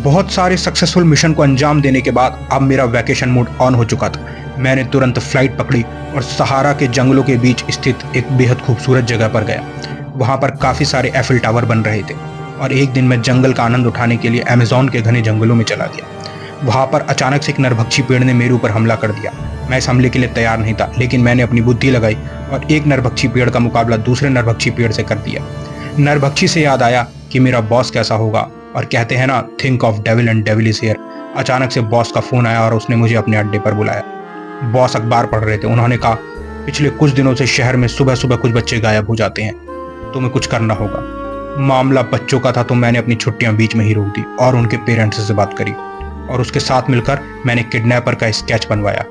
बहुत सारे successful mission को अंजाम देने के बाद अब मेरा वैकेशन मोड ऑन हो चुका था। मैंने तुरंत फ्लाइट पकड़ी और सहारा के जंगलों के बीच स्थित एक बेहद खूबसूरत जगह पर गया। वहां पर काफी सारे एफिल टावर बन रहे थे और एक दिन मैं जंगल का आनंद उठाने के लिए अमेज़न के घने जंगलों में चला गया। वहां पर अचानक से एक नरभक्षी पेड़ ने मेरे ऊपर हमला कर दिया। मैं इस हमले के लिए तैयार नहीं था, लेकिन मैंने अपनी बुद्धि लगाई और एक नरभक्षी पेड़ का मुकाबला दूसरे नरभक्षी पेड़ से कर दिया। नरभक्षी से याद आया कि मेरा बॉस कैसा होगा, और कहते हैं ना, think of devil and devil is here. अचानक से बॉस का फोन आया और उसने मुझे अपने अड्डे पर बुलाया। बॉस अखबार पढ़ रहे थे। उन्होंने कहा, पिछले कुछ दिनों से शहर में सुबह सुबह कुछ बच्चे गायब हो जाते हैं, तुम्हें कुछ करना होगा। मामला बच्चों का था तो मैंने अपनी छुट्टियां बीच में ही रोक दी और उनके पेरेंट्स से बात करी और उसके साथ मिलकर मैंने किडनैपर का स्केच बनवाया।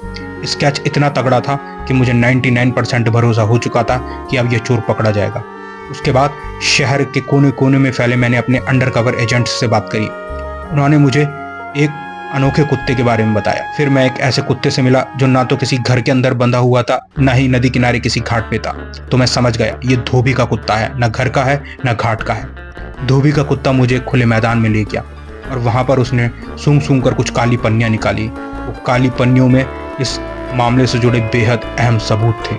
स्केच इतना तगड़ा था कि मुझे 99% भरोसा हो चुका था कि अब यह चोर पकड़ा जाएगा। उसके बाद शहर के कोने कोने में फैले मैंने अपने अंडरकवर एजेंट्स से बात करी। उन्होंने मुझे एक अनोखे कुत्ते के बारे में बताया। फिर मैं एक ऐसे कुत्ते से मिला जो ना तो किसी घर के अंदर बंधा हुआ था, ना ही नदी किनारे किसी घाट पे था। तो मैं समझ गया, ये धोबी का कुत्ता है, ना घर का है ना घाट का है। धोबी का कुत्ता मुझे खुले मैदान में ले गया और वहां पर उसने सूंघ सूंघ कर कुछ काली पन्नियां निकाली। वो काली पन्नियों में इस मामले से जुड़े बेहद अहम सबूत थे।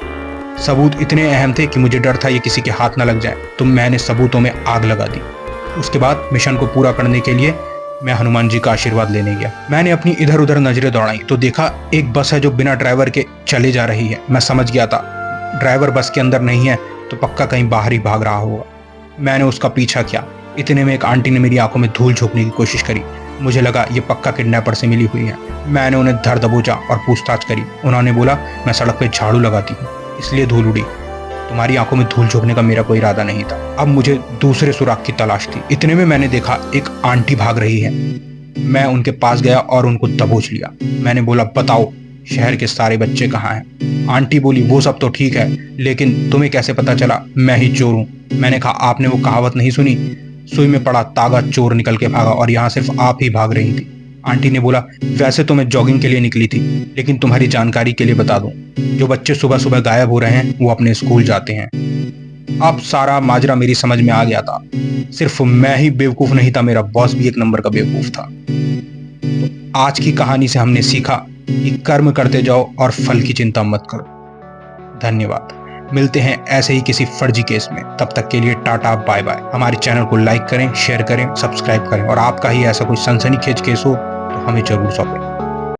सबूत इतने अहम थे कि मुझे डर था ये किसी के हाथ न लग जाए, तो मैंने सबूतों में आग लगा दी। उसके बाद मिशन को पूरा करने के लिए मैं हनुमान जी का आशीर्वाद लेने गया। मैंने अपनी इधर उधर नजरें दौड़ाई तो देखा एक बस है जो बिना ड्राइवर के चले जा रही है। मैं समझ गया था ड्राइवर बस के अंदर नहीं है तो पक्का कहीं बाहर ही भाग रहा होगा। मैंने उसका पीछा किया। इतने में एक आंटी ने मेरी आंखों में धूल झोंकने की कोशिश करी। मुझे लगा ये पक्का किडनैपर से मिली हुई है। मैंने उन्हें धर दबोचा और पूछताछ करी। उन्होंने बोला, मैं सड़क पे झाड़ू लगाती हूँ इसलिए धूल उड़ी, तुम्हारी आंखों में धूल झोंकने का मेरा कोई इरादा नहीं था। अब मुझे दूसरे सुराग की तलाश थी। इतने में मैंने देखा एक आंटी भाग रही है। मैं उनके पास गया और उनको दबोच लिया। मैंने बोला, बताओ शहर के सारे बच्चे कहाँ हैं? आंटी बोली, वो सब तो ठीक है, लेकिन तुम्हें कैसे पता चला मैं ही चोर हूँ? मैंने कहा, आपने वो कहावत नहीं सुनी, सुई में पड़ा तागा चोर निकल के भागा, और यहाँ सिर्फ आप ही भाग रही थी। आंटी ने बोला, वैसे तो मैं जॉगिंग के लिए निकली थी, लेकिन तुम्हारी जानकारी के लिए बता दूं, जो बच्चे सुबह सुबह गायब हो रहे हैं वो अपने स्कूल जाते हैं। अब सारा माजरा मेरी समझ में आ गया था। सिर्फ मैं ही बेवकूफ नहीं था, मेरा बॉस भी एक नंबर का बेवकूफ था। तो आज की कहानी से हमने सीखा कि कर्म करते जाओ और फल की चिंता मत करो। धन्यवाद। मिलते हैं ऐसे ही किसी फर्जी केस में। तब तक के लिए टाटा बाय बाय। हमारे चैनल को लाइक करें, शेयर करें, सब्सक्राइब करें, और आपका ही ऐसा कोई सनसनीखेज केस हो तो हमें जरूर सौंपें।